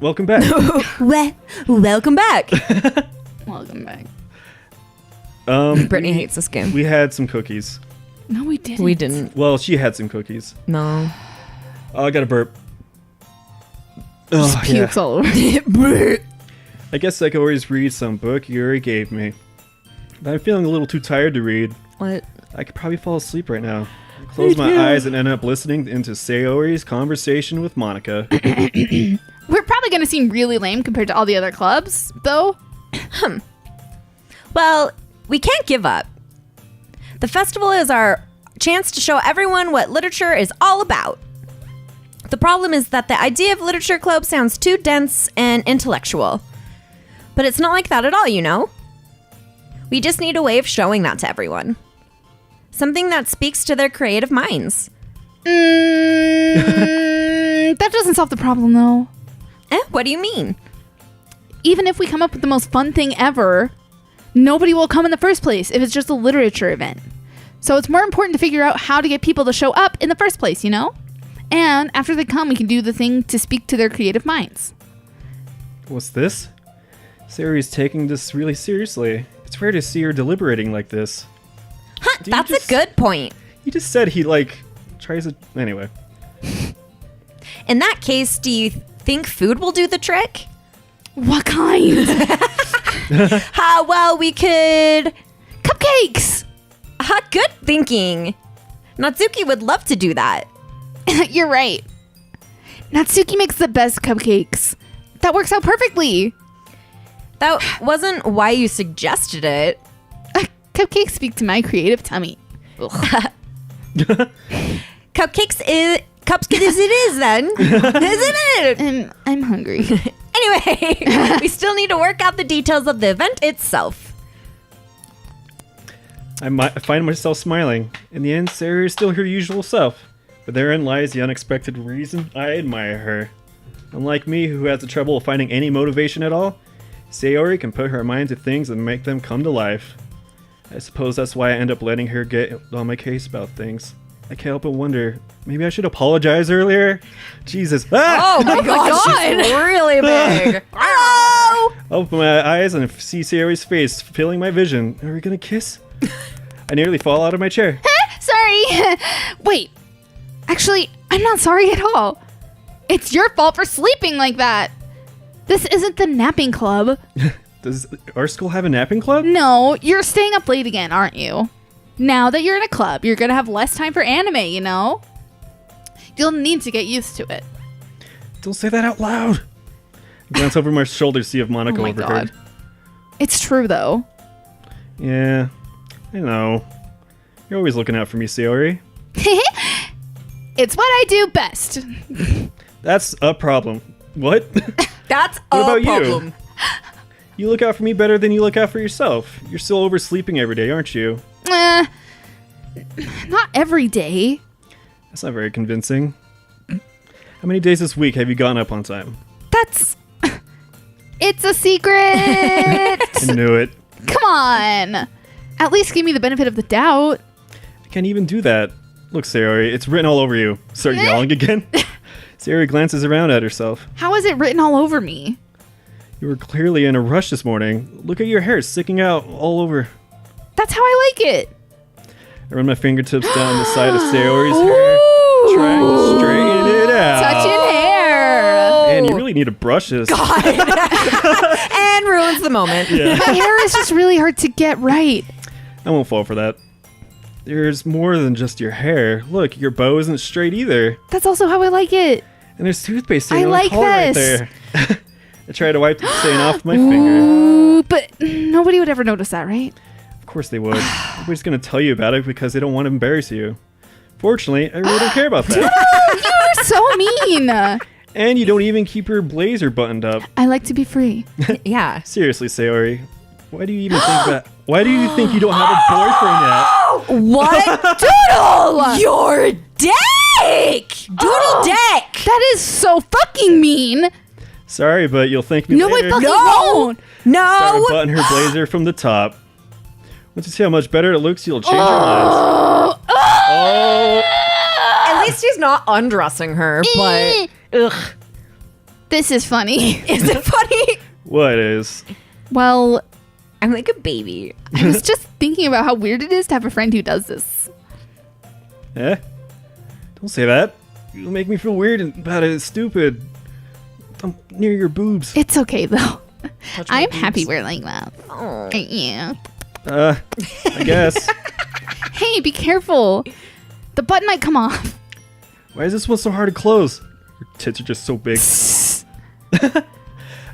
Welcome back. Welcome back. Welcome back. Brittany hates this game. We had some cookies. No, we didn't. We didn't. Well, she had some cookies. No. Oh, I got a burp. Just Oh, pukes yeah. all over. I guess I could always read some book you already gave me. But I'm feeling a little too tired to read. What? I could probably fall asleep right now. Close my eyes and end up listening into Sayori's conversation with Monika. We're probably going to seem really lame compared to all the other clubs, though. Well, we can't give up. The festival is our chance to show everyone what literature is all about. The problem is that the idea of literature club sounds too dense and intellectual. But it's not like that at all, you know? We just need a way of showing that to everyone. Something that speaks to their creative minds. That doesn't solve the problem, though. What do you mean? Even if we come up with the most fun thing ever, nobody will come in the first place if it's just a literature event. So it's more important to figure out how to get people to show up in the first place, you know? And after they come, we can do the thing to speak to their creative minds. What's this? Sayori's taking this really seriously. It's rare to see her deliberating like this. Huh, that's a good point. He just said he, tries to... Anyway. In that case, do you think food will do the trick? What kind? Well, we could... Cupcakes! Good thinking. Natsuki would love to do that. You're right. Natsuki makes the best cupcakes. That works out perfectly. That wasn't why you suggested it. Cupcakes speak to my creative tummy. Cupcakes is... Cups as it is then, isn't it? I'm hungry. Anyway, we still need to work out the details of the event itself. I find myself smiling. In the end, Sayori is still her usual self. But therein lies the unexpected reason I admire her. Unlike me, who has the trouble of finding any motivation at all, Sayori can put her mind to things and make them come to life. I suppose that's why I end up letting her get on my case about things. I can't help but wonder, maybe I should apologize earlier? Jesus. Ah! Oh my god, she's really big. I open my eyes and see Sayori's face filling my vision. Are we gonna kiss? I nearly fall out of my chair. Sorry. Wait. Actually, I'm not sorry at all. It's your fault for sleeping like that. This isn't the napping club. Does our school have a napping club? No, you're staying up late again, aren't you? Now that you're in a club, you're gonna have less time for anime, you know? You'll need to get used to it. Don't say that out loud. I glance over my shoulder to see if Monika Oh my overheard. god. It's true, though. Yeah, I know. You're always looking out for me, Sayori. It's what I do best. That's a problem. What? That's What a about you? problem. You look out for me better than you look out for yourself. You're still oversleeping every day, aren't you? Not every day. That's not very convincing. How many days this week have you gone up on time? That's... It's a secret! I knew it. Come on! At least give me the benefit of the doubt. I can't even do that. Look, Sayori, it's written all over you. Start yelling again. Sayori glances around at herself. How is it written all over me? You were clearly in a rush this morning. Look at your hair sticking out all over. That's how I like it. I run my fingertips down the side of Sayori's hair, trying to straighten it out. Touching hair. Man, you really need to brush this. And ruins the moment. Yeah. My hair is just really hard to get right. I won't fall for that. There's more than just your hair. Look, your bow isn't straight either. That's also how I like it. And there's toothpaste stain I on like the collar right this. there. I try to wipe the stain off my finger. Ooh, but nobody would ever notice that, right? Of course they would. Nobody's going to tell you about it because they don't want to embarrass you. Fortunately, I really don't care about that. You're so mean. And you don't even keep your blazer buttoned up. I like to be free. Yeah. Seriously, Sayori, why do you even think that? Why do you think you don't have a boyfriend yet? What? Doodle! Your dick! Doodle dick! That is so fucking mean. Sorry, but you'll thank me No, later. I fucking No. won't. Start No! button her blazer from the top. Once you see how much better it looks, you'll change your mind. Oh, At least he's not undressing her, but... Ugh. This is funny. Is it funny? What is? Well, I'm like a baby. I was just thinking about how weird it is to have a friend who does this. Eh? Don't say that. You'll make me feel weird about it. It's stupid. I'm near your boobs. It's okay, though. Touch my I'm boobs. happy we're like that. Oh. Yeah. I guess. Hey, be careful. The button might come off. Why is this one so hard to close? Your tits are just so big.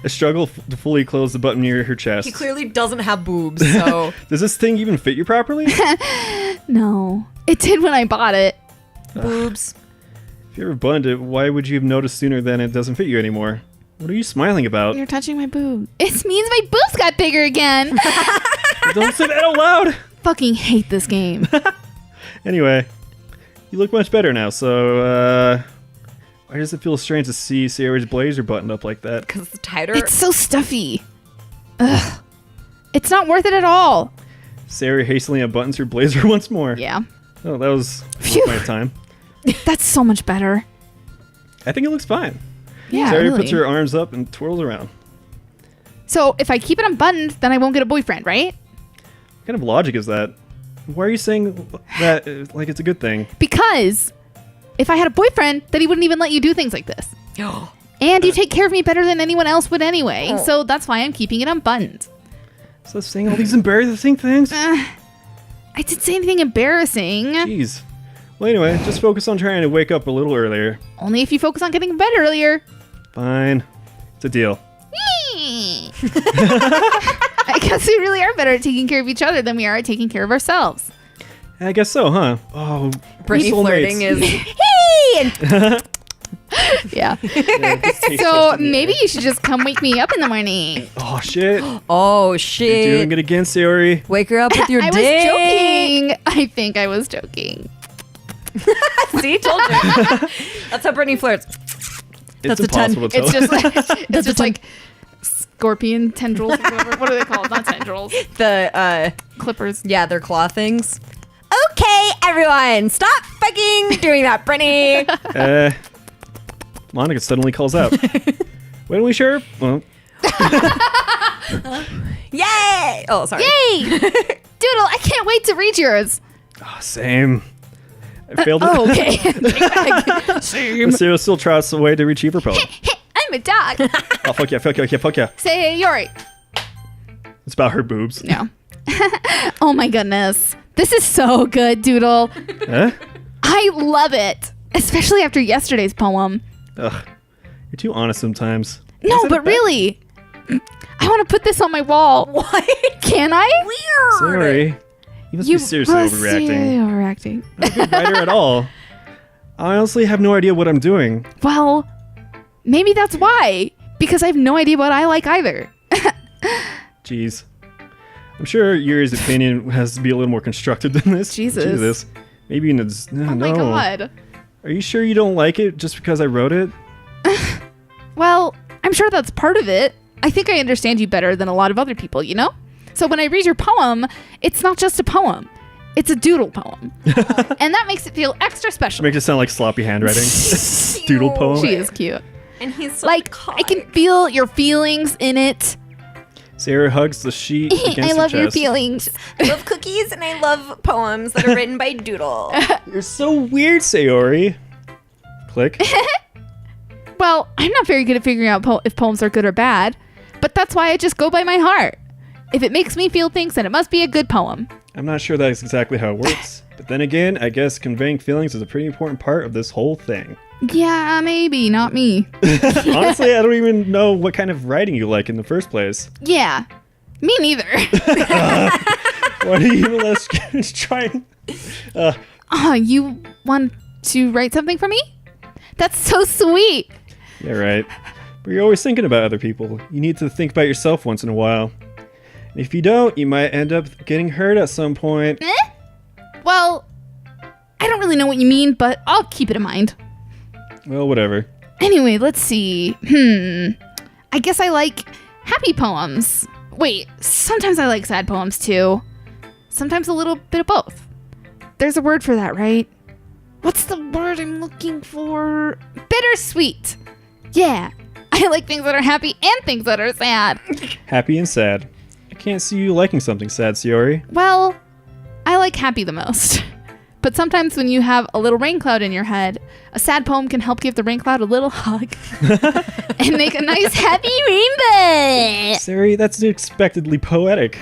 I struggle to fully close the button near her chest. He clearly doesn't have boobs, so. Does this thing even fit you properly? No. It did when I bought it. Boobs. If you ever bunned it, why would you have noticed sooner than it doesn't fit you anymore? What are you smiling about? You're touching my boob. It means my boobs got bigger again. Don't say that out loud! Fucking hate this game. Anyway, you look much better now, so, why does it feel strange to see Sayori's blazer buttoned up like that? Because it's tighter. It's so stuffy. Ugh. It's not worth it at all. Sayori hastily unbuttons her blazer once more. Yeah. Oh, that was Phew. my time. That's so much better. I think it looks fine. Yeah, Sayori really. puts her arms up and twirls around. So if I keep it unbuttoned, then I won't get a boyfriend, right? What kind of logic is that? Why are you saying that like it's a good thing? Because if I had a boyfriend, then he wouldn't even let you do things like this. And you take care of me better than anyone else would anyway. Oh. So that's why I'm keeping it unbuttoned. Stop saying all these embarrassing things. I didn't say anything embarrassing. Jeez. Well, anyway, just focus on trying to wake up a little earlier. Only if you focus on getting to bed earlier. Fine. It's a deal. I guess we really are better at taking care of each other than we are at taking care of ourselves. I guess so, huh? Oh, Brittany we're flirting soulmates. is, hey! And Yeah. Yeah, this tastes So just in the maybe air. you should just come wake me up in the morning. Oh, shit. oh, You're shit. doing it again, Sayori. Wake her up with your I dick. was joking. I think I was joking. See, told you. That's how Brittany flirts. It's That's a 10. impossible to tell. It's just like it's just like scorpion tendrils or whatever. What are they called? Not tendrils. The, Clippers. yeah, they're claw things. Okay, everyone, stop fucking doing that, Brittany. Monika suddenly calls out. When we sure? Well, Yay! Oh, sorry. Yay! Doodle, I can't wait to read yours. same. I failed it. Oh, okay. But Sayori still trots away to retrieve her poem. I'm a dog. Oh, fuck yeah, fuck yeah, fuck yeah. Say Yori. It's about her boobs. No. Oh my goodness. This is so good, Doodle. Huh? I love it. Especially after yesterday's poem. Ugh. You're too honest sometimes. No, Is that but a bad- really. I want to put this on my wall. What? Can I? Weird. Sorry. You must be seriously must overreacting. be overreacting. Not a good writer at all. I honestly have no idea what I'm doing. Well, maybe that's why. Because I have no idea what I like either. Jeez. I'm sure Yuri's opinion has to be a little more constructive than this. Jesus. Maybe you know, Oh my god. Are you sure you don't like it just because I wrote it? Well, I'm sure that's part of it. I think I understand you better than a lot of other people, you know? So when I read your poem, it's not just a poem. It's a doodle poem. And that makes it feel extra special. Makes it sound like sloppy handwriting. Doodle poem. She is cute. And he's so Like, I can feel your feelings in it. Sarah hugs the sheet against I her love your chest. feelings. I love cookies and I love poems that are written by Doodle. You're so weird, Sayori. Click. Well, I'm not very good at figuring out if poems are good or bad, but that's why I just go by my heart. If it makes me feel things, then it must be a good poem. I'm not sure that's exactly how it works. But then again, I guess conveying feelings is a pretty important part of this whole thing. Yeah, maybe, not me. Honestly, I don't even know what kind of writing you like in the first place. Yeah, me neither. Why do you even let us try? Oh, you want to write something for me? That's so sweet. Yeah, right. But you're always thinking about other people. You need to think about yourself once in a while. And if you don't, you might end up getting hurt at some point. Well, I don't really know what you mean, but I'll keep it in mind. Well, whatever. Anyway, let's see. I guess I like happy poems. Wait, sometimes I like sad poems too. Sometimes a little bit of both. There's a word for that, right? What's the word I'm looking for? Bittersweet. Yeah, I like things that are happy and things that are sad. Happy and sad. I can't see you liking something sad, Sayori. Well, I like happy the most. But sometimes when you have a little rain cloud in your head, a sad poem can help give the rain cloud a little hug and make a nice happy rainbow. Sayori, that's unexpectedly poetic.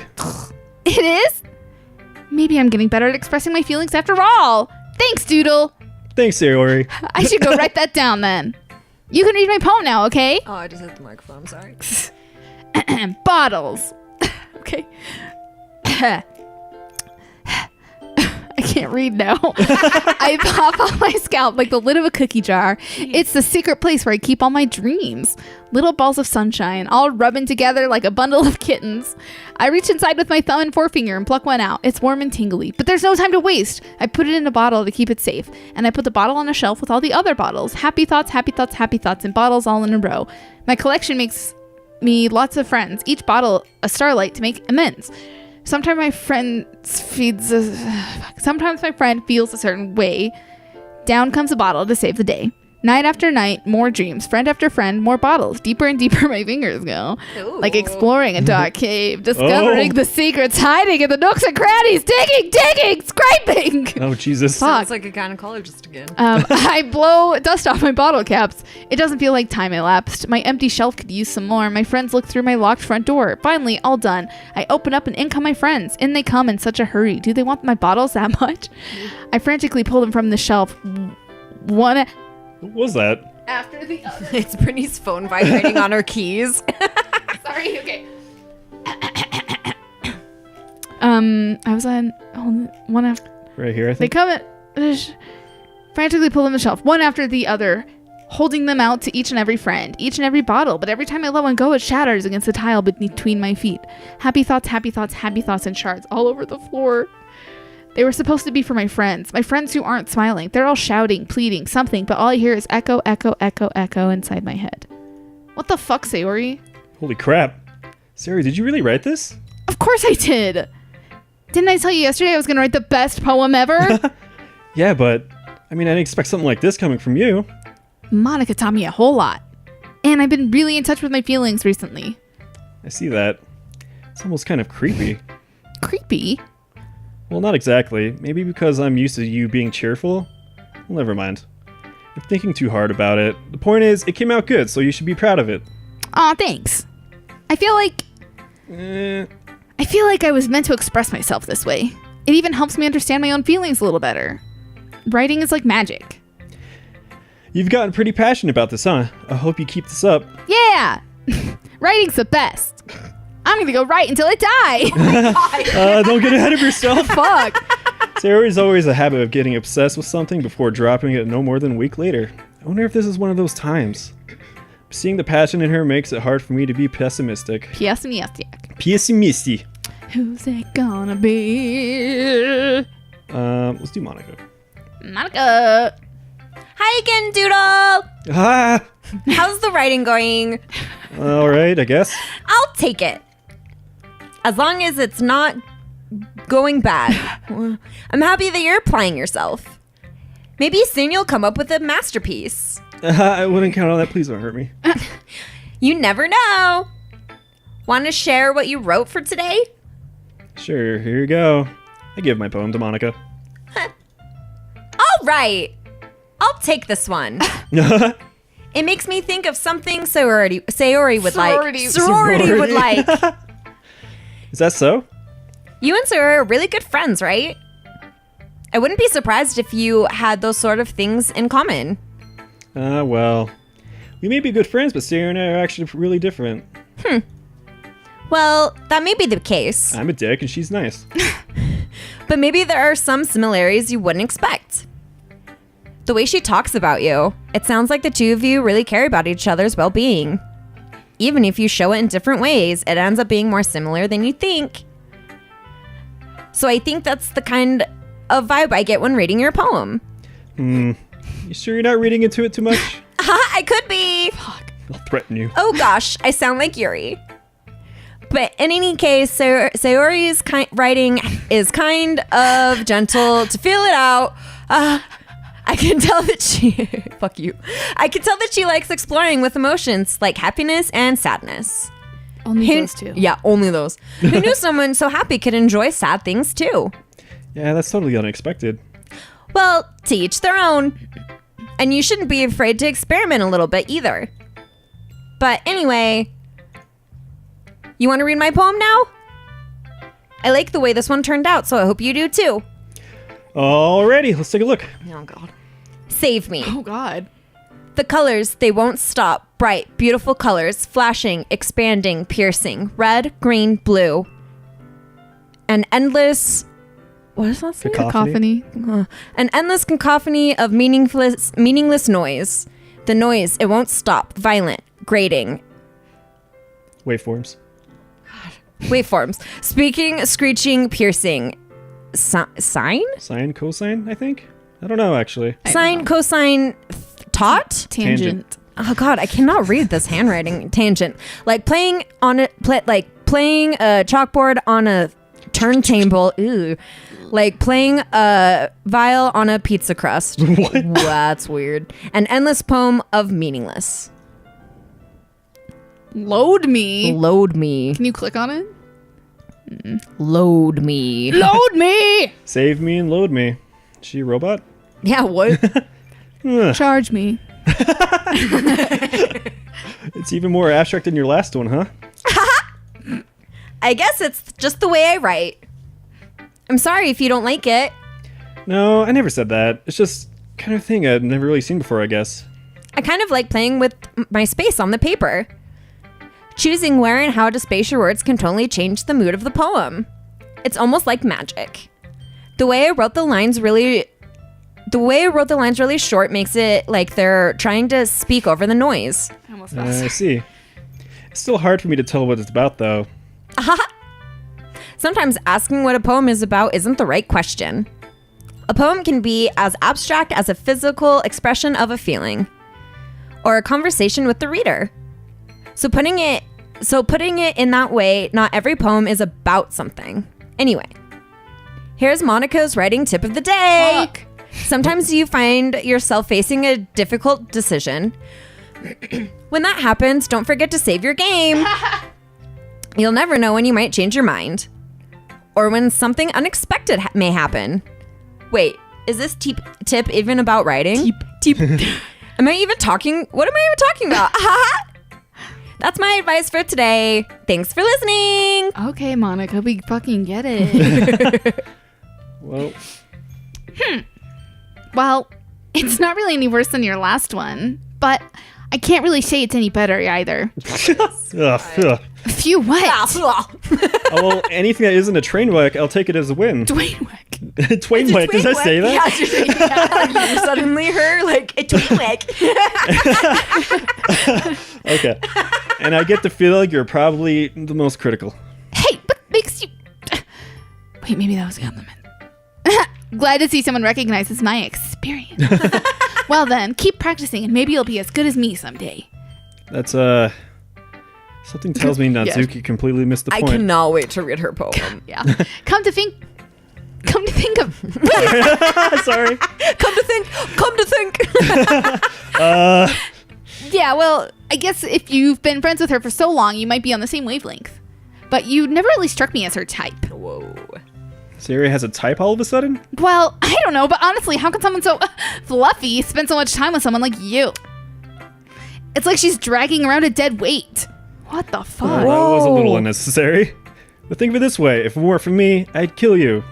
It is? Maybe I'm getting better at expressing my feelings after all. Thanks, Doodle. Thanks, Sayori. I should go write that down then. You can read my poem now, okay? Oh, I just hit the microphone. I'm sorry. Bottles. Okay. I can't read now. I pop on my scalp like the lid of a cookie jar. It's the secret place where I keep all my dreams. Little balls of sunshine, all rubbing together like a bundle of kittens. I reach inside with my thumb and forefinger and pluck one out. It's warm and tingly, but there's no time to waste. I put it in a bottle to keep it safe, and I put the bottle on a shelf with all the other bottles. Happy thoughts, happy thoughts, happy thoughts, and bottles all in a row. My collection makes me lots of friends, each bottle a starlight to make amends. Sometimes my friend feels a certain way. Down comes a bottle to save the day. Night after night, more dreams. Friend after friend, more bottles. Deeper and deeper my fingers go. Ooh. Like exploring a dark cave, discovering the secrets hiding in the nooks and crannies, digging, scraping. Oh, Jesus. Fuck. Sounds like a gynecologist again. I blow dust off my bottle caps. It doesn't feel like time elapsed. My empty shelf could use some more. My friends look through my locked front door. Finally, all done. I open up and in come my friends. In they come in such a hurry. Do they want my bottles that much? I frantically pull them from the shelf. One What was that? after the other. It's Brittany's phone vibrating on her keys. Sorry, okay. I was on one after. Right here, I They think. come at frantically pull them the shelf, one after the other, holding them out to each and every friend, each and every bottle. But every time I let one go, it shatters against the tile between my feet. Happy thoughts, and shards all over the floor. They were supposed to be for my friends who aren't smiling. They're all shouting, pleading, something, but all I hear is echo, echo, echo, echo inside my head. What the fuck, Sayori? Holy crap. Sayori, did you really write this? Of course I did! Didn't I tell you yesterday I was gonna write the best poem ever? Yeah, but I mean, I didn't expect something like this coming from you. Monika taught me a whole lot. And I've been really in touch with my feelings recently. I see that. It's almost kind of creepy. Creepy? Well, not exactly. Maybe because I'm used to you being cheerful? Well, never mind. I'm thinking too hard about it. The point is, it came out good, so you should be proud of it. Aw, thanks. I feel like I was meant to express myself this way. It even helps me understand my own feelings a little better. Writing is like magic. You've gotten pretty passionate about this, huh? I hope you keep this up. Yeah! Writing's the best. I'm gonna go write until I die. Don't get ahead of yourself. Fuck. Sayori's always a habit of getting obsessed with something before dropping it no more than a week later. I wonder if this is one of those times. Seeing the passion in her makes it hard for me to be pessimistic. Pessimistic. Who's it gonna be? Let's do Monika. Monika. Hi again, Doodle. Ah! How's the writing going? Alright, I guess. I'll take it. As long as it's not going bad. I'm happy that you're applying yourself. Maybe soon you'll come up with a masterpiece. I wouldn't count on that. Please don't hurt me. You never know. Want to share what you wrote for today? Sure, here you go. I give my poem to Monika. All right. I'll take this one. It makes me think of something Sayori would like. Sorority would like. Is that so? You and Sayori are really good friends, right? I wouldn't be surprised if you had those sort of things in common. Well, we may be good friends, but Sayori and I are actually really different. Well, that may be the case. I'm a dick and she's nice. But maybe there are some similarities you wouldn't expect. The way she talks about you, it sounds like the two of you really care about each other's well-being. Even if you show it in different ways, it ends up being more similar than you think. So I think that's the kind of vibe I get when reading your poem. You sure you're not reading into it too much? I could be. Fuck. I'll threaten you. Oh gosh, I sound like Yuri. But in any case, Sayori's writing is kind of gentle to feel it out. I can tell that she fuck you. I can tell that she likes exploring with emotions like happiness and sadness. Only those two. Yeah, only those. Who knew someone so happy could enjoy sad things too? Yeah, that's totally unexpected. Well, to each their own. And you shouldn't be afraid to experiment a little bit either. But anyway, you want to read my poem now? I like the way this one turned out, so I hope you do too. Alrighty, let's take a look. Oh God. Save me. Oh, God. The colors, they won't stop. Bright, beautiful colors, flashing, expanding, piercing. Red, green, blue. An endless... What is that say? Cacophony. An endless cacophony of meaningless noise. The noise, it won't stop. Violent, grating. Waveforms. Waveforms. Speaking, screeching, piercing. Sine? Sine, cosine, I think? I don't know, actually. Sine, cosine, taut? Tangent. Oh God, I cannot read this handwriting. Tangent. Like playing on a playing a chalkboard on a turntable. Ew. Like playing a viol on a pizza crust. What? That's weird. An endless poem of meaningless. Load me. Load me. Can you click on it? Load me. Load me. Save me and load me. Is she a robot? Yeah, what? Ugh. Charge me. It's even more abstract than your last one, huh? I guess it's just the way I write. I'm sorry if you don't like it. No, I never said that. It's just kind of thing I've never really seen before, I guess. I kind of like playing with my space on the paper. Choosing where and how to space your words can totally change the mood of the poem. It's almost like magic. The way I wrote the lines really short makes it like they're trying to speak over the noise. I almost I see. It's still hard for me to tell what it's about, though. Sometimes asking what a poem is about isn't the right question. A poem can be as abstract as a physical expression of a feeling or a conversation with the reader. So putting it in that way, not every poem is about something. Anyway, here's Monika's writing tip of the day. Fuck. Sometimes you find yourself facing a difficult decision. When that happens, don't forget to save your game. You'll never know when you might change your mind. Or when something unexpected may happen. Wait, is this tip even about writing? Teep. What am I even talking about? That's my advice for today. Thanks for listening. Okay, Monika, we fucking get it. Well, Well, it's not really any worse than your last one, but I can't really say it's any better either. ugh. Phew, what? Oh, well, anything that isn't a train wreck, I'll take it as a win. Dwayne Wick. Twain wreck, did I say that? Yeah, you suddenly heard like a twig. Okay. And I get the feeling you're probably the most critical. Hey, what makes you... Wait, maybe that was a compliment. Glad to see someone recognizes my experience. Well then, keep practicing and maybe you'll be as good as me someday. That's, something tells me Natsuki completely missed the I point. cannot wait to read her poem. Yeah. Come to think of... Sorry. Come to think. Yeah, well, I guess if you've been friends with her for so long, you might be on the same wavelength. But you never really struck me as her type. Whoa. Siri has a type all of a sudden? Well, I don't know, but honestly, how can someone so fluffy spend so much time with someone like you? It's like she's dragging around a dead weight. What the fuck? That was a little Whoa. unnecessary. But think of it this way. If it weren't for me, I'd kill you.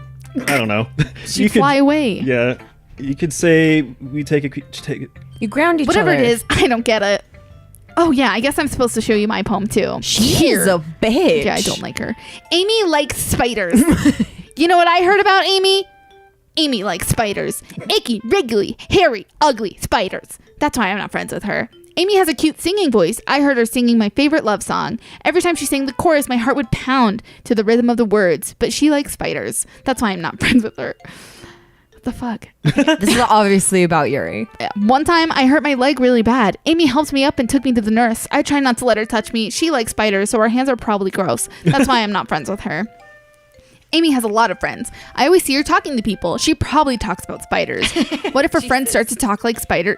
I don't know. She'd fly away. Yeah. You could say we take it. You ground each Whatever other. it is, I don't get it. Oh yeah, I guess I'm supposed to show you my poem too. She's Here. a bitch. Yeah, I don't like her. Amy likes spiders. You know what I heard about Amy? Amy likes spiders. Icky, wriggly, hairy, ugly spiders. That's why I'm not friends with her. Amy has a cute singing voice. I heard her singing my favorite love song. Every time she sang the chorus, my heart would pound to the rhythm of the words. But she likes spiders. That's why I'm not friends with her. What the fuck? This is obviously about Yuri. Yeah. One time, I hurt my leg really bad. Amy helped me up and took me to the nurse. I try not to let her touch me. She likes spiders, so her hands are probably gross. That's why I'm not friends with her. Amy has a lot of friends. I always see her talking to people. She probably talks about spiders. What if her friends start to talk like spiders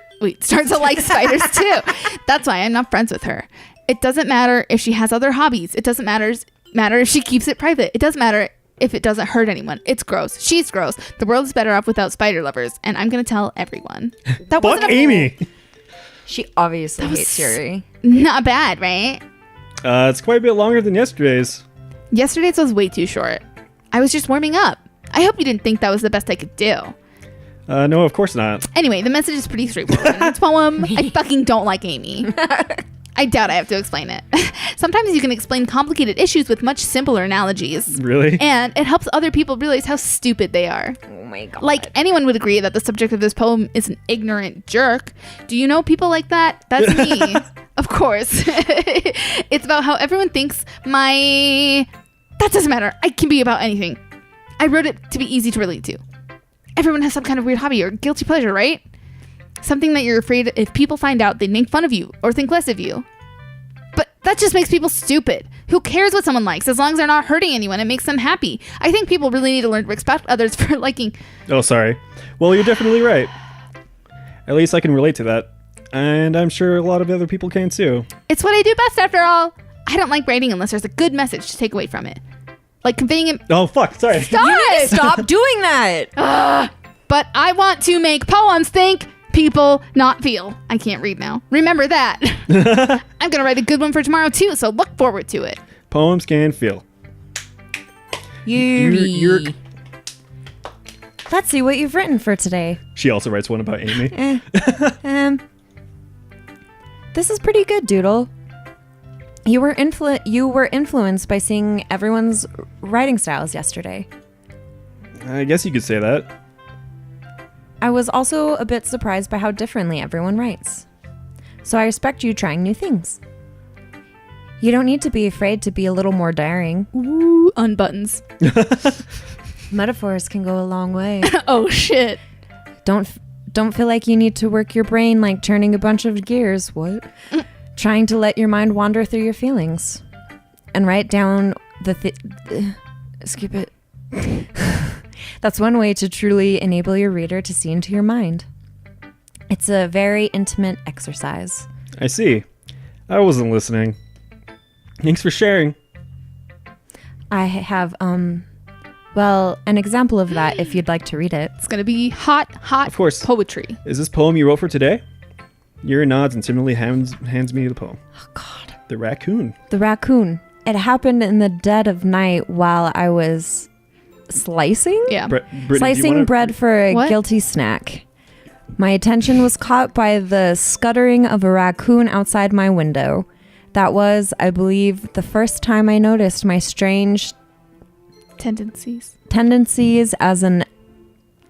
too? That's why I'm not friends with her. It doesn't matter if she has other hobbies. It doesn't matter if she keeps it private. It doesn't matter if it doesn't hurt anyone. It's gross. She's gross. The world is better off without spider lovers. And I'm going to tell everyone. That Fuck Amy. She obviously hates Yuri. Not bad, right? It's quite a bit longer than yesterday's. Yesterday's was way too short. I was just warming up. I hope you didn't think that was the best I could do. No, of course not. Anyway, the message is pretty straightforward. In this poem, I fucking don't like Amy. I doubt I have to explain it. Sometimes you can explain complicated issues with much simpler analogies. Really? And it helps other people realize how stupid they are. Oh my god. Like, anyone would agree that the subject of this poem is an ignorant jerk. Do you know people like that? That's me. Of course. It's about how everyone thinks That doesn't matter. I can be about anything. I wrote it to be easy to relate to. Everyone has some kind of weird hobby or guilty pleasure, right? Something that you're afraid if people find out, they make fun of you or think less of you. But that just makes people stupid. Who cares what someone likes? As long as they're not hurting anyone, it makes them happy. I think people really need to learn to respect others for liking... Oh, sorry. Well, you're definitely right. At least I can relate to that. And I'm sure a lot of other people can too. It's what I do best, after all. I don't like writing unless there's a good message to take away from it. Like conveying it... Oh, fuck. Sorry. Stop it! Stop doing that. But I want to make poems think, people not feel. I can't read now. Remember that. I'm going to write a good one for tomorrow too, so look forward to it. Poems can feel. Yuri. Let's see what you've written for today. She also writes one about Amy. This is pretty good, Doodle. You were influenced by seeing everyone's writing styles yesterday. I guess you could say that. I was also a bit surprised by how differently everyone writes. So I respect you trying new things. You don't need to be afraid to be a little more daring. Ooh, unbuttons. Metaphors can go a long way. Oh, shit. Don't feel like you need to work your brain like turning a bunch of gears. What? Trying to let your mind wander through your feelings. And write down skip it. That's one way to truly enable your reader to see into your mind. It's a very intimate exercise. I see. I wasn't listening. Thanks for sharing. I have, well, an example of that if you'd like to read it. It's going to be hot Of course. poetry. Is this poem you wrote for today? Yuri nods and timidly hands me the poem. Oh, God. The raccoon. The raccoon. It happened in the dead of night while I was slicing? Yeah. Brittany, Slicing bread for a What? guilty snack. My attention was caught by the scuttering of a raccoon outside my window. That was, I believe, the first time I noticed my strange Tendencies. tendencies as an...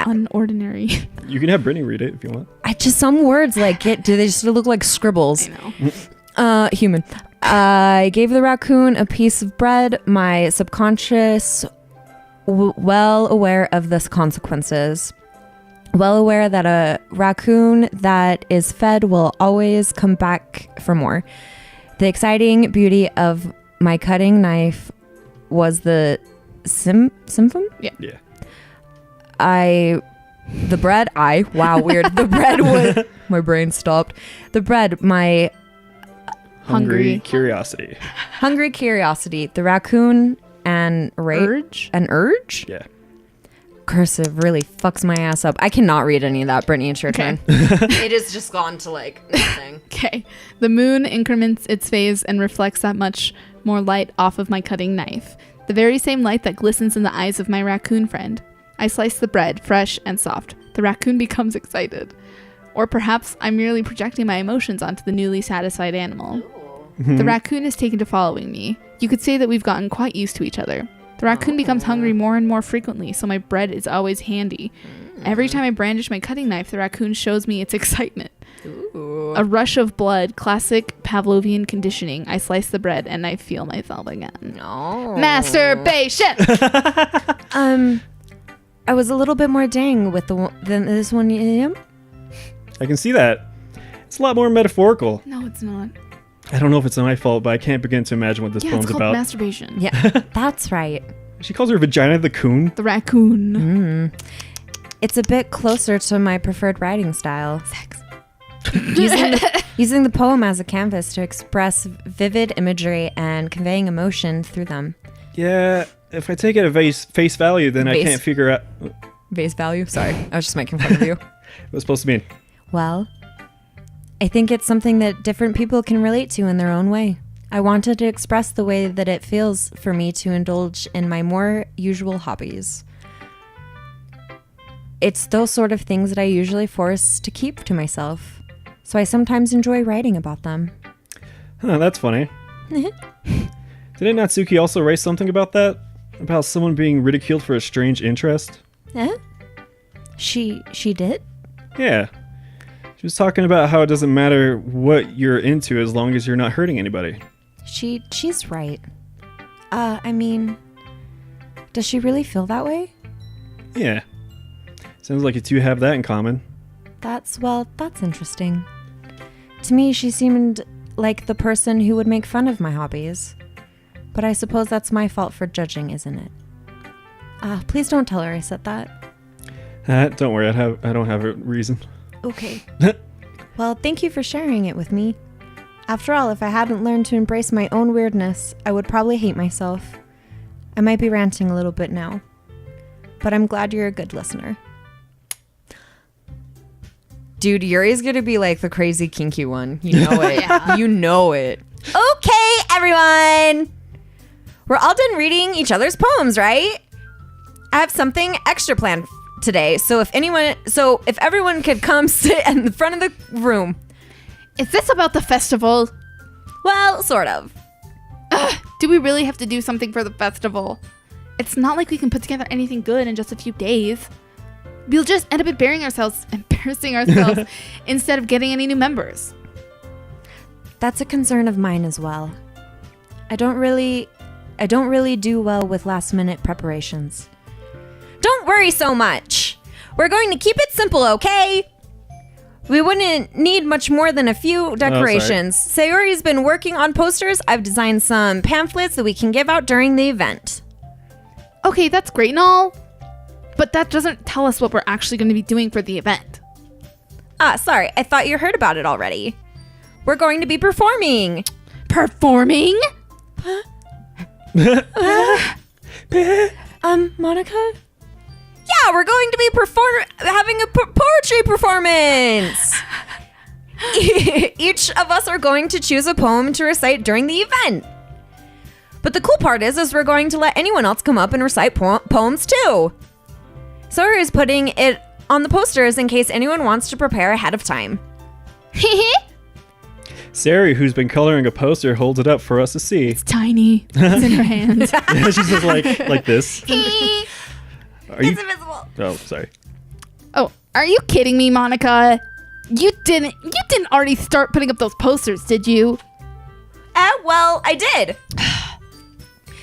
Unordinary. You can have Brittany read it if you want. Some words like it, do they just look like scribbles? I know. Human. I gave the raccoon a piece of bread. My subconscious, well aware of the consequences. Well aware that a raccoon that is fed will always come back for more. The exciting beauty of my cutting knife was the symptom? Yeah. Yeah. Wow, weird. The bread was, my brain stopped. The bread, my Hungry. Curiosity. hungry curiosity. The raccoon and Urge? An urge? Yeah. Cursive really fucks my ass up. I cannot read any of that, Brittany. It's your turn. It has just gone to like nothing. Okay. The moon increments its phase and reflects that much more light off of my cutting knife. The very same light that glistens in the eyes of my raccoon friend. I slice the bread, fresh and soft. The raccoon becomes excited. Or perhaps I'm merely projecting my emotions onto the newly satisfied animal. The raccoon is taken to following me. You could say that we've gotten quite used to each other. The raccoon becomes hungry more and more frequently, so my bread is always handy. Every time I brandish my cutting knife, the raccoon shows me its excitement. A rush of blood, classic Pavlovian conditioning. I slice the bread and I feel myself again. No. Masturbation! I was a little bit more dang with than this one. Yeah. I can see that. It's a lot more metaphorical. No, it's not. I don't know if it's my fault, but I can't begin to imagine what this Yeah, it's poem's called about. masturbation. Yeah, that's right. She calls her vagina the coon. The raccoon. It's a bit closer to my preferred writing style. Sex. Using the poem as a canvas to express vivid imagery and conveying emotion through them. Yeah, if I take it at face value, then I Base. can't figure out Base value? Sorry, I was just making fun of you. what it's supposed to mean. Well, I think it's something that different people can relate to in their own way. I wanted to express the way that it feels for me to indulge in my more usual hobbies. It's those sort of things that I usually force to keep to myself. So I sometimes enjoy writing about them. Huh, that's funny. Didn't Natsuki also write something about that? About someone being ridiculed for a strange interest? She did? Yeah. She was talking about how it doesn't matter what you're into as long as you're not hurting anybody. She's right. I mean, does she really feel that way? Yeah. Sounds like you two have that in common. That's interesting. To me, she seemed like the person who would make fun of my hobbies. But I suppose that's my fault for judging, isn't it? Please don't tell her I said that. Don't worry, I don't have a reason. Okay. Well, thank you for sharing it with me. After all, if I hadn't learned to embrace my own weirdness, I would probably hate myself. I might be ranting a little bit now. But I'm glad you're a good listener. Dude, Yuri's gonna be like the crazy kinky one. You know it. Yeah. You know it. Okay, everyone. We're all done reading each other's poems, right? I have something extra planned today. So if everyone could come sit in the front of the room. Is this about the festival? Well, sort of. Do we really have to do something for the festival? It's not like we can put together anything good in just a few days. We'll just end up embarrassing ourselves instead of getting any new members. That's a concern of mine as well. I don't really do well with last minute preparations. Don't worry so much. We're going to keep it simple, okay? We wouldn't need much more than a few decorations. Sayori's been working on posters. I've designed some pamphlets that we can give out during the event. Okay, that's great and all, but that doesn't tell us what we're actually going to be doing for the event. Sorry. I thought you heard about it already. We're going to be performing. Performing? Monika? Yeah, we're going to be having a poetry performance. Each of us are going to choose a poem to recite during the event. But the cool part is we're going to let anyone else come up and recite poems too. Sora is putting it on the posters in case anyone wants to prepare ahead of time. Sari, who's been coloring a poster, holds it up for us to see. It's tiny. It's in her hands. Yeah, she's just like this. Are you? It's invisible. Oh, sorry. Oh, are you kidding me, Monika? You didn't already start putting up those posters, did you? Well, I did.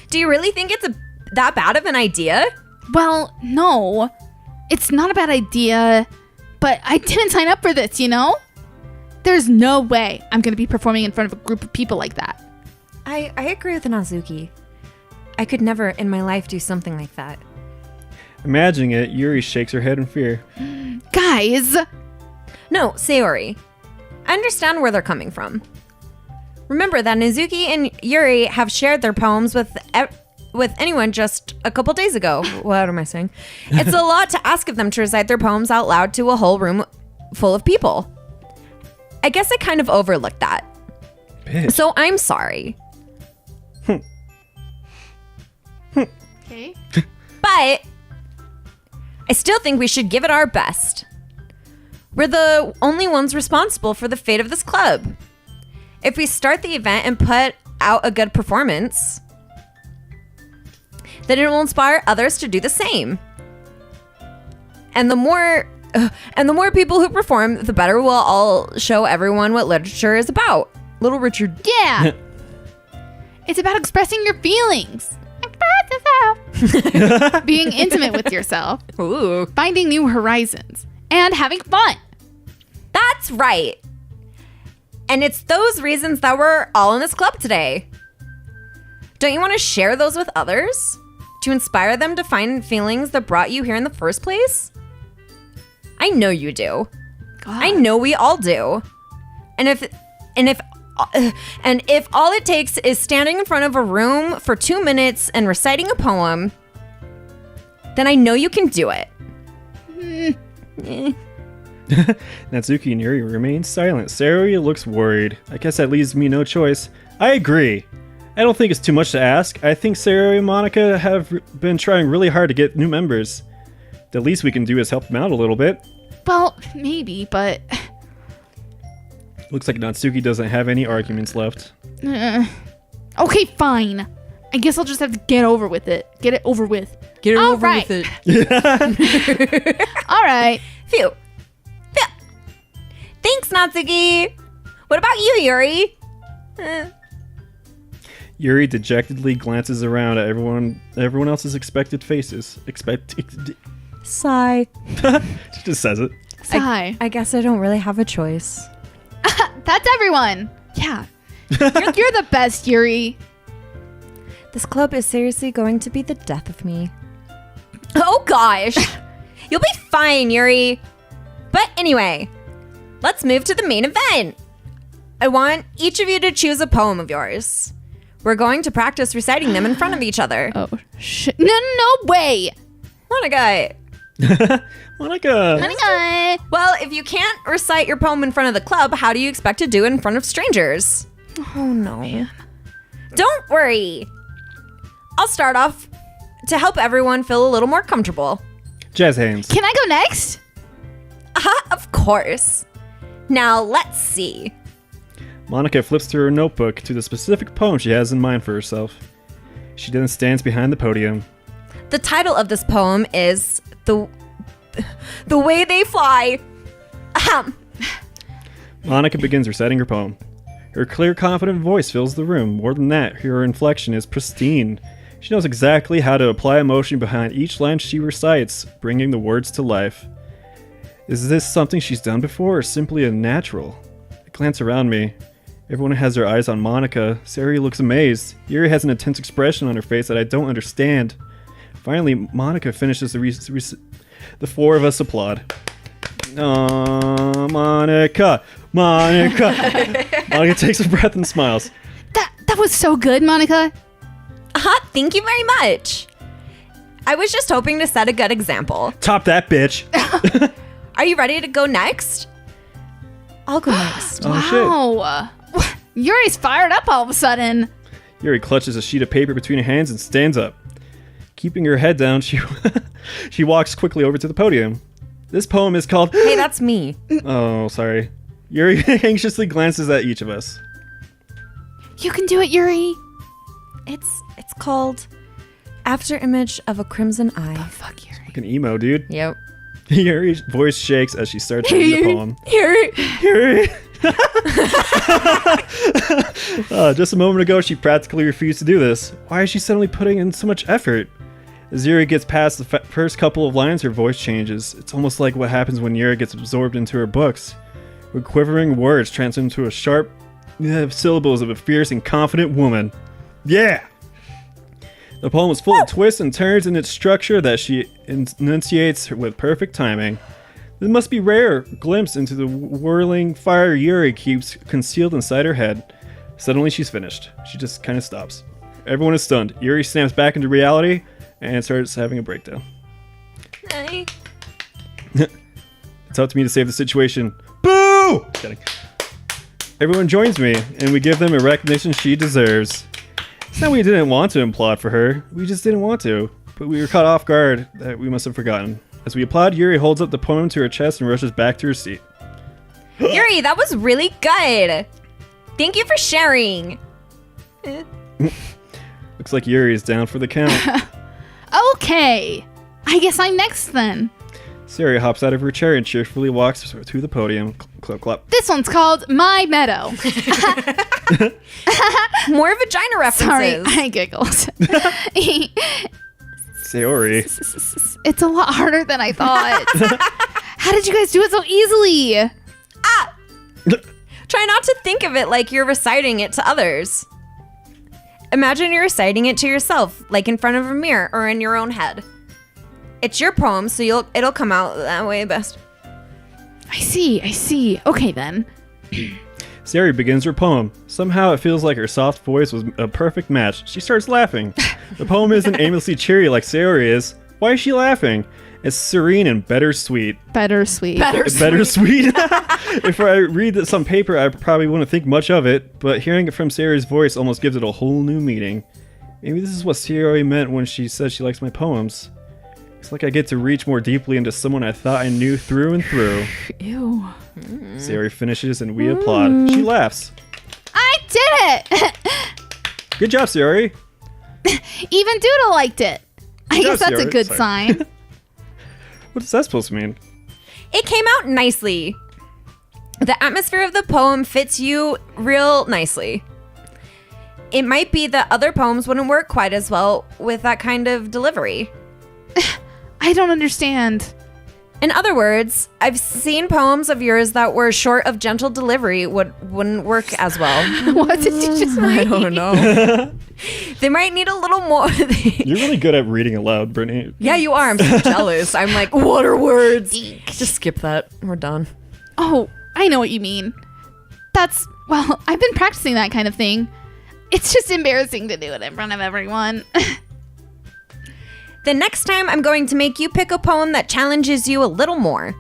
Do you really think it's that bad of an idea? Well, no. It's not a bad idea, but I didn't sign up for this, you know? There's no way I'm going to be performing in front of a group of people like that. I agree with Nazuki. I could never in my life do something like that. Imagining it, Yuri shakes her head in fear. Guys! No, Sayori. I understand where they're coming from. Remember that Nazuki and Yuri have shared their poems with anyone just a couple days ago. What am I saying? It's a lot to ask of them to recite their poems out loud to a whole room full of people. I guess I kind of overlooked that. Bitch. So I'm sorry. Okay. But I still think we should give it our best. We're the only ones responsible for the fate of this club. If we start the event and put out a good performance, then it will inspire others to do the same. And the more people who perform, the better we'll all show everyone what literature is about. Little Richard. Yeah. It's about expressing your feelings. Being intimate with yourself. Ooh. Finding new horizons. And having fun. That's right. And it's those reasons that we're all in this club today. Don't you want to share those with others? To inspire them to find feelings that brought you here in the first place? I know you do. God. I know we all do. And if all it takes is standing in front of a room for 2 minutes and reciting a poem, then I know you can do it. Natsuki and Yuri remain silent. Sayori looks worried. I guess that leaves me no choice. I agree. I don't think it's too much to ask. I think Sayori and Monika have been trying really hard to get new members. The least we can do is help them out a little bit. Well, maybe, but... Looks like Natsuki doesn't have any arguments left. Okay, fine. I guess I'll just have to get over with it. Get it over with. Get All over right. with it. All right. Phew. Thanks, Natsuki. What about you, Yuri? Yuri dejectedly glances around at everyone else's expected faces. Sigh. She just says it. Sigh. I guess I don't really have a choice. That's everyone. Yeah. You're the best, Yuri. This club is seriously going to be the death of me. Oh gosh. You'll be fine, Yuri. But anyway, let's move to the main event. I want each of you to choose a poem of yours. We're going to practice reciting them in front of each other. Oh, shit. No way. Monika. Monika! Well, if you can't recite your poem in front of the club, how do you expect to do it in front of strangers? Oh no. Man. Don't worry. I'll start off to help everyone feel a little more comfortable. Jazz hands. Can I go next? Of course. Now, let's see. Monika flips through her notebook to the specific poem she has in mind for herself. She then stands behind the podium. The title of this poem is The Way They Fly. Ahem. Monika begins reciting her poem. Her clear, confident voice fills the room. More than that, her inflection is pristine. She knows exactly how to apply emotion behind each line she recites, bringing the words to life. Is this something she's done before, or simply a natural? I glance around me. Everyone has their eyes on Monika. Sayori looks amazed. Yuri has an intense expression on her face that I don't understand. Finally, Monika finishes the four of us applaud. Monika! Monika takes a breath and smiles. That was so good, Monika. Thank you very much. I was just hoping to set a good example. Top that, bitch! Are you ready to go next? I'll go next. Oh, Wow. Yuri's fired up all of a sudden. Yuri clutches a sheet of paper between her hands and stands up. Keeping her head down, she walks quickly over to the podium. This poem is called... Hey, that's me. Oh, sorry. Yuri anxiously glances at each of us. You can do it, Yuri. It's called After Image of a Crimson Eye. Oh, fuck, Yuri. Fucking emo, dude. Yep. Yuri's voice shakes as she starts reading the poem. Yuri. Just a moment ago, she practically refused to do this. Why is she suddenly putting in so much effort? As Yuri gets past the first couple of lines, her voice changes. It's almost like what happens when Yuri gets absorbed into her books. Her quivering words transform into a sharp syllables of a fierce and confident woman. Yeah! The poem is full of twists and turns in its structure that she enunciates with perfect timing. This must be rare glimpse into the whirling fire Yuri keeps concealed inside her head. Suddenly she's finished. She just kind of stops. Everyone is stunned. Yuri snaps back into reality and starts having a breakdown. Hey. It's up to me to save the situation. Boo! Kidding. Everyone joins me, and we give them a recognition she deserves. It's not we didn't want to applaud for her. We just didn't want to. But we were caught off guard that we must have forgotten. As we applaud, Yuri holds up the poem to her chest and rushes back to her seat. Yuri, that was really good. Thank you for sharing. Looks like Yuri is down for the count. Okay. I guess I'm next then. Sayori hops out of her chair and cheerfully walks to the podium. Clap, clap. This one's called My Meadow. More vagina references. Sorry, I giggled. Sayori. It's a lot harder than I thought. How did you guys do it so easily? Try not to think of it like you're reciting it to others. Imagine you're reciting it to yourself, like in front of a mirror or in your own head. It's your poem, so it'll come out that way best. I see. Okay, then. Sayori begins her poem. Somehow it feels like her soft voice was a perfect match. She starts laughing. The poem isn't aimlessly cheery like Sayori is. Why is she laughing? It's serene and bittersweet. Bittersweet. Bittersweet. If I read this on paper, I probably wouldn't think much of it, but hearing it from Sayori's voice almost gives it a whole new meaning. Maybe this is what Sayori meant when she said she likes my poems. It's like I get to reach more deeply into someone I thought I knew through and through. Ew. Sayori finishes and we applaud. She laughs. I did it! Good job, Sayori. Even Doodle liked it. I guess that's a Sayori. good Sorry. sign. What is that supposed to mean? It came out nicely. The atmosphere of the poem fits you real nicely. It might be that other poems wouldn't work quite as well with that kind of delivery. I don't understand. In other words, I've seen poems of yours that were short of gentle delivery wouldn't work as well. What did you just read? know. They might need a little more. You're really good at reading aloud, Brittany. Yeah, you are. I'm so jealous. I'm like, what are words? Just skip that. We're done. Oh, I know what you mean. Well, I've been practicing that kind of thing. It's just embarrassing to do it in front of everyone. The next time I'm going to make you pick a poem that challenges you a little more.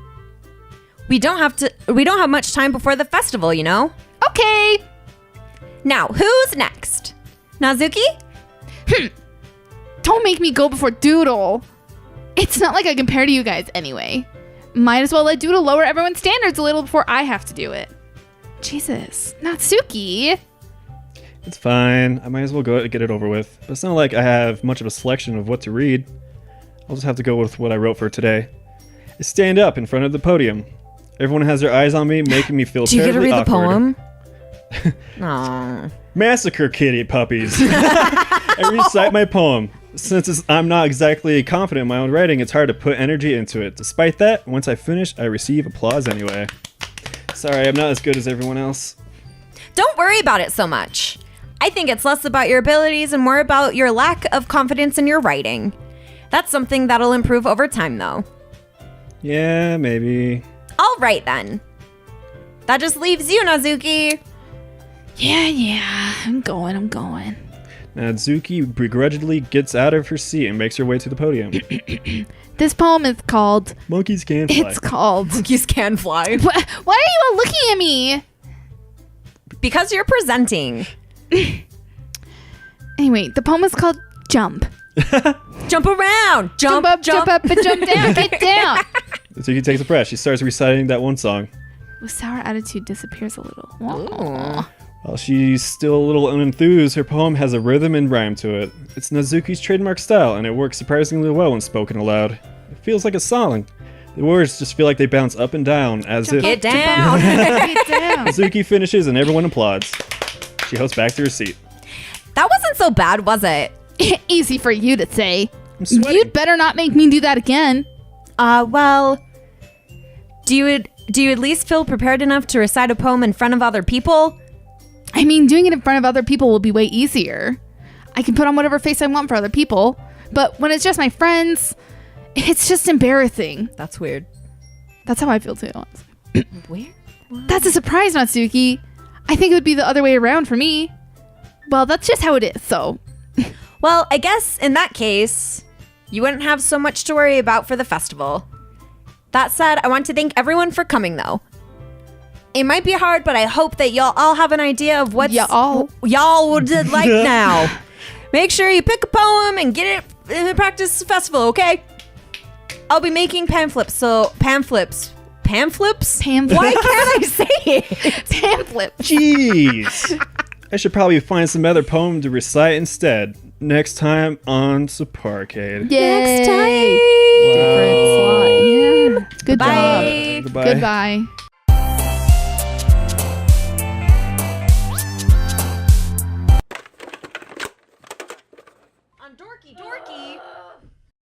We don't have much time before the festival, you know? Okay. Now, who's next? Nazuki? Don't make me go before Doodle. It's not like I compare to you guys anyway. Might as well let Doodle lower everyone's standards a little before I have to do it. Jesus, Natsuki. It's fine. I might as well go get it over with. But it's not like I have much of a selection of what to read. I'll just have to go with what I wrote for today. It's stand up in front of the podium. Everyone has their eyes on me, making me feel Do you get to terribly read the awkward. poem? No. Massacre kitty puppies. I recite my poem. Since I'm not exactly confident in my own writing, it's hard to put energy into it. Despite that, once I finish, I receive applause anyway. Sorry, I'm not as good as everyone else. Don't worry about it so much. I think it's less about your abilities and more about your lack of confidence in your writing. That's something that'll improve over time, though. Yeah, maybe. All right, then. That just leaves you, Nazuki. Yeah. I'm going. Natsuki begrudgingly gets out of her seat and makes her way to the podium. This poem is called... Monkeys can fly. It's called... Monkeys can fly. Why are you all looking at me? Because you're presenting. Anyway, the poem is called Jump. Jump around. Jump up, and jump down. Get down. Natsuki takes a breath. She starts reciting that one song. The sour attitude disappears a little. Ooh. While she's still a little unenthused, her poem has a rhythm and rhyme to it. It's Nazuki's trademark style, and it works surprisingly well when spoken aloud. It feels like a song. The words just feel like they bounce up and down, as if Get down. Get down. Nazuki finishes and everyone applauds. She hops back to her seat. That wasn't so bad, was it? Easy for you to say. I'm sweating. You'd better not make me do that again. Well, do you at least feel prepared enough to recite a poem in front of other people? I mean, doing it in front of other people will be way easier. I can put on whatever face I want for other people. But when it's just my friends, it's just embarrassing. That's weird. That's how I feel too. Weird? That's a surprise, Natsuki. I think it would be the other way around for me. Well, that's just how it is, so. Well, I guess in that case, you wouldn't have so much to worry about for the festival. That said, I want to thank everyone for coming, though. It might be hard, but I hope that y'all all have an idea of what y'all would like now. Make sure you pick a poem and get it in the practice festival, okay? I'll be making pamphlets. Pamphlets? Why can't I say it? Pamphlet. Jeez. I should probably find some other poem to recite instead. Next time on SUBPARCADE. Next time. Wow. Yeah. Good Bye. job. Goodbye. Goodbye.